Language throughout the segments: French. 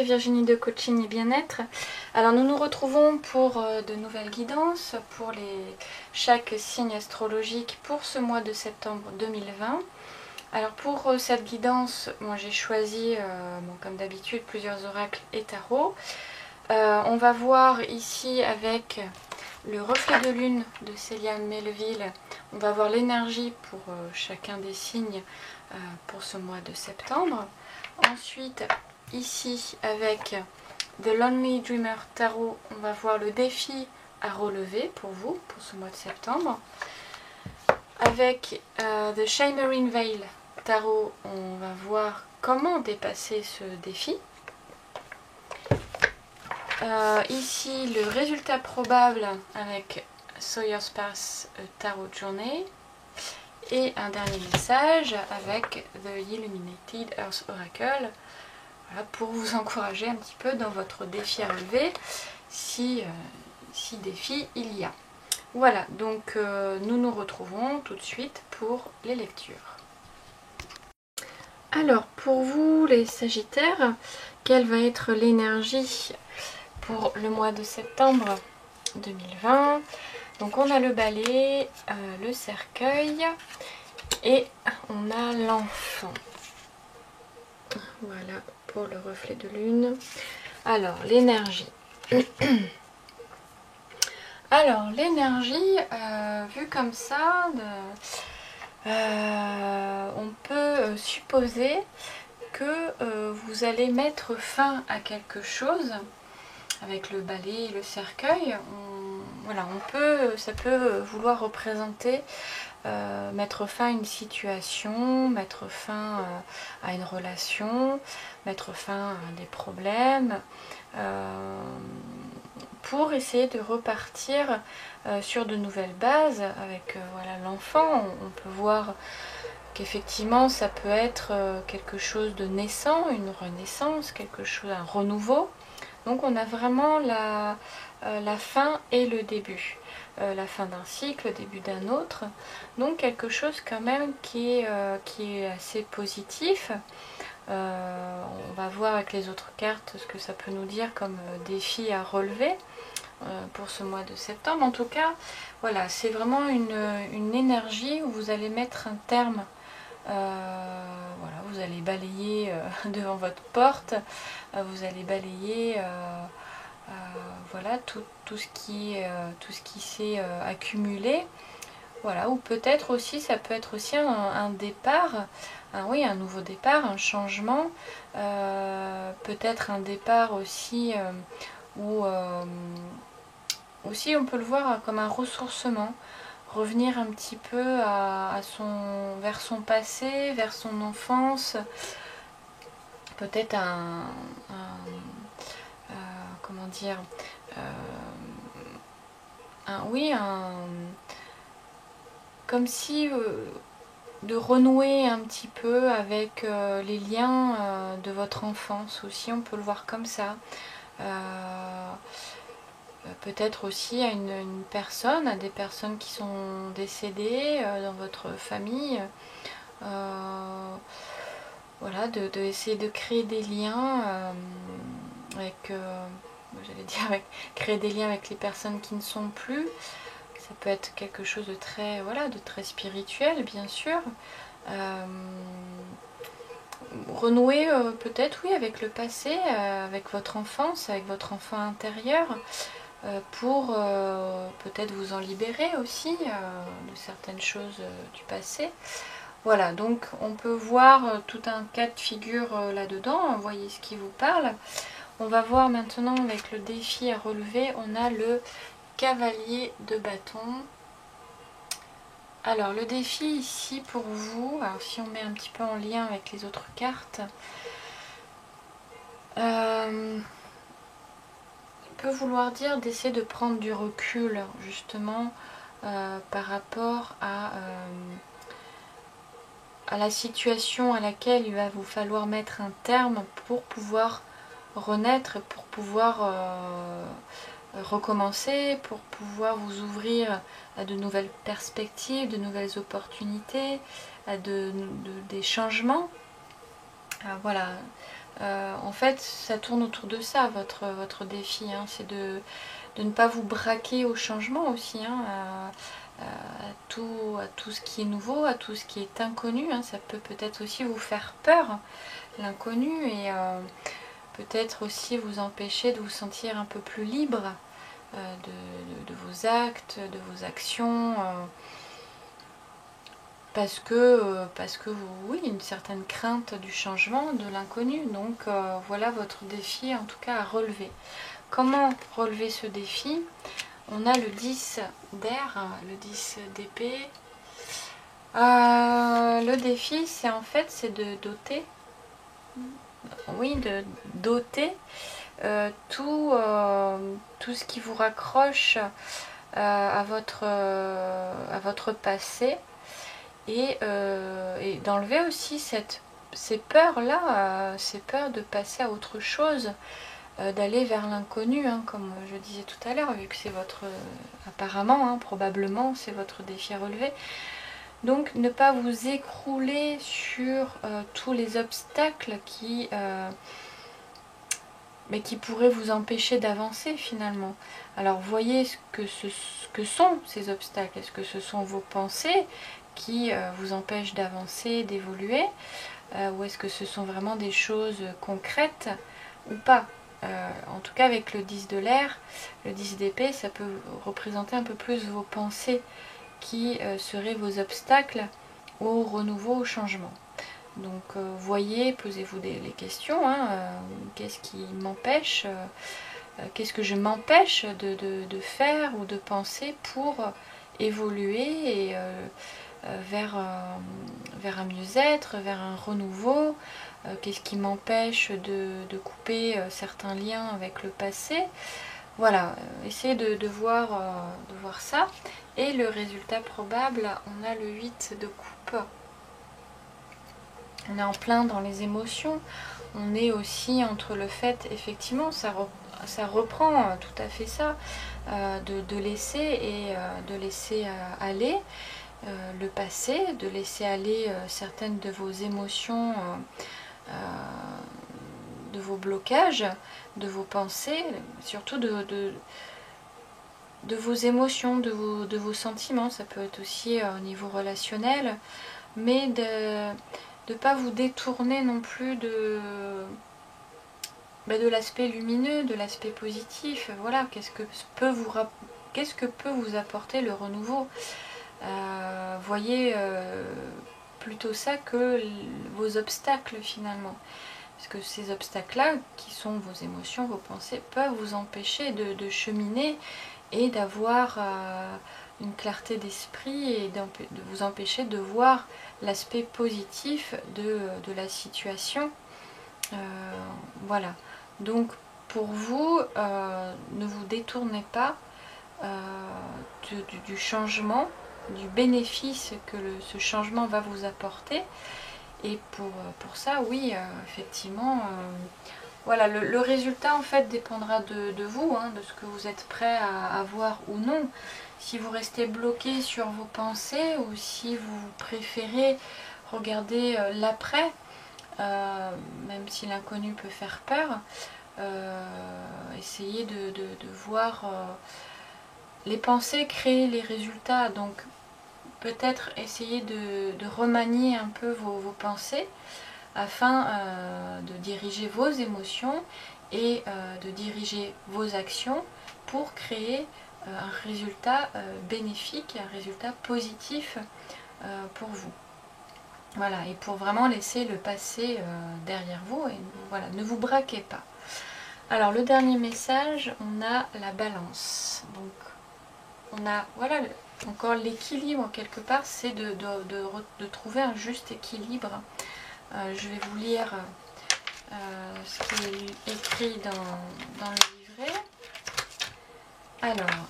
Virginie de Coaching et Bien-être. Alors nous nous retrouvons pour de nouvelles guidances pour chaque signe astrologique pour ce mois de septembre 2020. Alors pour cette guidance, moi j'ai choisi, comme d'habitude, plusieurs oracles et tarots. On va voir ici avec le reflet de lune de Célia Melville, on va voir l'énergie pour chacun des signes pour ce mois de septembre. Ensuite, ici avec The Lonely Dreamer Tarot, on va voir le défi à relever pour vous, pour ce mois de septembre. Avec The Shimmering Veil Tarot, on va voir comment dépasser ce défi. Ici, le résultat probable avec Sawyer's Path Tarot Journey. Et un dernier message avec The Illuminated Earth Oracle. Voilà, pour vous encourager un petit peu dans votre défi à relever, si défi il y a. Voilà, donc nous nous retrouvons tout de suite pour les lectures. Alors, pour vous les Sagittaires, quelle va être l'énergie pour le mois de septembre 2020? Donc on a le balai, le cercueil et on a l'enfant. Voilà pour le reflet de lune. Alors l'énergie. Alors l'énergie, vue comme ça, on peut supposer que vous allez mettre fin à quelque chose. Avec le balai et le cercueil, ça peut vouloir représenter mettre fin à une situation, mettre fin à une relation, mettre fin à des problèmes, pour essayer de repartir sur de nouvelles bases avec l'enfant. On peut voir qu'effectivement ça peut être quelque chose de naissant, une renaissance, quelque chose, un renouveau. Donc on a vraiment la fin et le début. La fin d'un cycle, le début d'un autre. Donc quelque chose quand même qui est assez positif. On va voir avec les autres cartes ce que ça peut nous dire comme défi à relever pour ce mois de septembre. En tout cas, voilà, c'est vraiment une énergie où vous allez mettre un terme. Voilà, vous allez balayer devant votre porte, vous allez balayer voilà, tout ce qui s'est accumulé. Voilà, ou peut-être aussi, ça peut être aussi un départ, un nouveau départ, un changement, peut-être un départ aussi où aussi on peut le voir comme un ressourcement. Revenir un petit peu vers son passé, vers son enfance, peut-être comment dire, comme si de renouer un petit peu avec les liens de votre enfance aussi, on peut le voir comme ça. Peut-être aussi à une personne, à des personnes qui sont décédées dans votre famille. Voilà, essayer de créer des liens créer des liens avec les personnes qui ne sont plus. Ça peut être quelque chose de très spirituel, bien sûr. Renouer peut-être, oui, avec le passé, avec votre enfance, avec votre enfant intérieur. Pour peut-être vous en libérer aussi de certaines choses du passé. Voilà, donc on peut voir tout un cas de figure là-dedans, voyez ce qui vous parle. On va voir maintenant avec le défi à relever, on a le cavalier de bâton. Alors le défi ici pour vous, alors si on met un petit peu en lien avec les autres cartes, peut vouloir dire d'essayer de prendre du recul justement par rapport à la situation à laquelle il va vous falloir mettre un terme pour pouvoir renaître, pour pouvoir recommencer, pour pouvoir vous ouvrir à de nouvelles perspectives, de nouvelles opportunités, à des changements. Voilà, En fait, ça tourne autour de ça, votre défi, hein. C'est de ne pas vous braquer au changement aussi, hein, à tout ce qui est nouveau, à tout ce qui est inconnu, hein. Ça peut peut-être aussi vous faire peur, l'inconnu, et peut-être aussi vous empêcher de vous sentir un peu plus libre de vos actes, de vos actions, parce que oui, une certaine crainte du changement, de l'inconnu. Donc voilà votre défi en tout cas à relever. Comment relever ce défi? On a le 10 d'air, le 10 d'épée. Le défi, c'est en fait, c'est de doter, oui, de doter tout ce qui vous raccroche à votre passé, et d'enlever aussi ces peurs-là, ces peurs de passer à autre chose, d'aller vers l'inconnu, hein, comme je disais tout à l'heure, vu que c'est apparemment, hein, probablement, c'est votre défi à relever. Donc ne pas vous écrouler sur tous les obstacles mais qui pourraient vous empêcher d'avancer finalement. Alors voyez ce que sont ces obstacles. Est-ce que ce sont vos pensées qui vous empêchent d'avancer, d'évoluer, ou est-ce que ce sont vraiment des choses concrètes ou pas? En tout cas avec le 10 de l'air, le 10 d'épée, ça peut représenter un peu plus vos pensées qui seraient vos obstacles au renouveau, au changement. Donc voyez, posez-vous les questions, hein, qu'est-ce qui m'empêche, qu'est-ce que je m'empêche de faire ou de penser pour évoluer et vers un mieux-être, vers un renouveau. Qu'est-ce qui m'empêche de couper certains liens avec le passé. Voilà, essayez de voir ça. Et le résultat probable, on a le 8 de coupe. On est en plein dans les émotions. On est aussi entre le fait, effectivement, ça reprend tout à fait ça, de laisser et de laisser aller le passé, de laisser aller certaines de vos émotions, de vos blocages, de vos pensées, surtout de vos émotions, de vos sentiments. Ça peut être aussi au niveau relationnel, mais de ne pas vous détourner non plus de l'aspect lumineux, de l'aspect positif. Voilà, qu'est-ce que peut vous apporter le renouveau? Voyez plutôt ça que vos obstacles finalement. Parce que ces obstacles-là, qui sont vos émotions, vos pensées, peuvent vous empêcher de cheminer et d'avoir une clarté d'esprit, et de vous empêcher de voir l'aspect positif de la situation. Voilà. Donc pour vous, ne vous détournez pas du changement, du bénéfice que ce changement va vous apporter. Et pour ça, oui, effectivement, voilà, le résultat en fait dépendra de vous, hein, de ce que vous êtes prêt à voir ou non. Si vous restez bloqué sur vos pensées, ou si vous préférez regarder l'après, même si l'inconnu peut faire peur, essayez de voir les pensées créer les résultats. Donc peut-être essayer de remanier un peu vos pensées afin de diriger vos émotions et de diriger vos actions pour créer un résultat bénéfique, un résultat positif pour vous. Voilà, et pour vraiment laisser le passé derrière vous, et voilà, ne vous braquez pas. Alors le dernier message, on a la balance. Donc on a, voilà, encore l'équilibre quelque part, c'est de trouver un juste équilibre. Je vais vous lire ce qui est écrit dans le livret. Alors,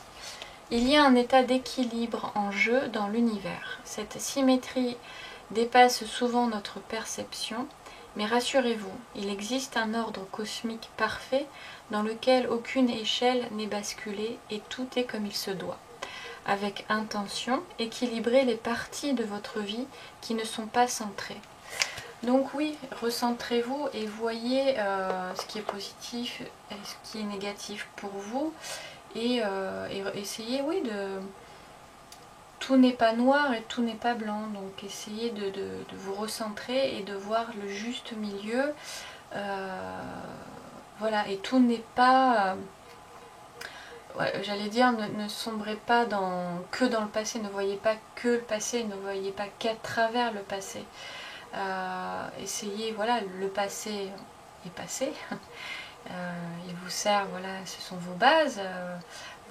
il y a un état d'équilibre en jeu dans l'univers. Cette symétrie dépasse souvent notre perception, mais rassurez-vous, il existe un ordre cosmique parfait dans lequel aucune échelle n'est basculée et tout est comme il se doit. Avec intention, équilibrez les parties de votre vie qui ne sont pas centrées. Donc oui, recentrez-vous et voyez ce qui est positif et ce qui est négatif pour vous. Et essayez, oui, de... Tout n'est pas noir et tout n'est pas blanc. Donc essayez de vous recentrer et de voir le juste milieu. Voilà, et tout n'est pas... ouais, j'allais dire, ne sombrez pas que dans le passé. Ne voyez pas que le passé, ne voyez pas qu'à travers le passé. Essayez, voilà, le passé est passé. Il vous sert, voilà, ce sont vos bases,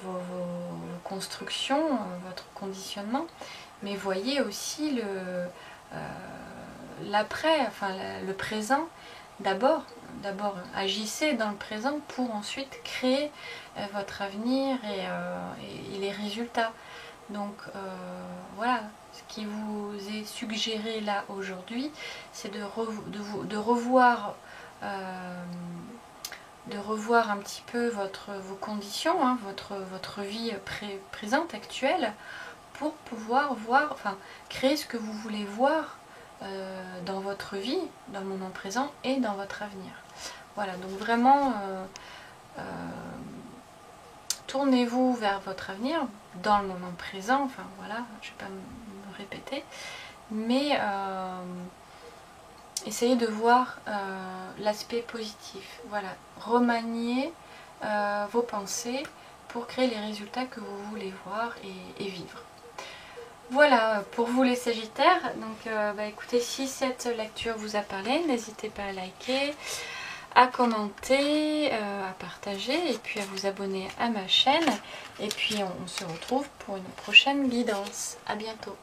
vos constructions, votre conditionnement. Mais voyez aussi l'après, enfin le présent. D'abord agissez dans le présent pour ensuite créer votre avenir et les résultats. Donc voilà, ce qui vous est suggéré là aujourd'hui, c'est de revoir un petit peu vos conditions, hein, votre vie présente, actuelle, pour pouvoir voir, enfin, créer ce que vous voulez voir dans votre vie, dans le moment présent et dans votre avenir. Voilà, donc vraiment, tournez-vous vers votre avenir dans le moment présent, enfin voilà, je ne vais pas me répéter, mais essayez de voir l'aspect positif. Voilà, remaniez vos pensées pour créer les résultats que vous voulez voir et vivre. Voilà pour vous les Sagittaires. Donc écoutez, si cette lecture vous a parlé, n'hésitez pas à liker, à commenter, à partager et puis à vous abonner à ma chaîne. Et puis on se retrouve pour une prochaine guidance. À bientôt.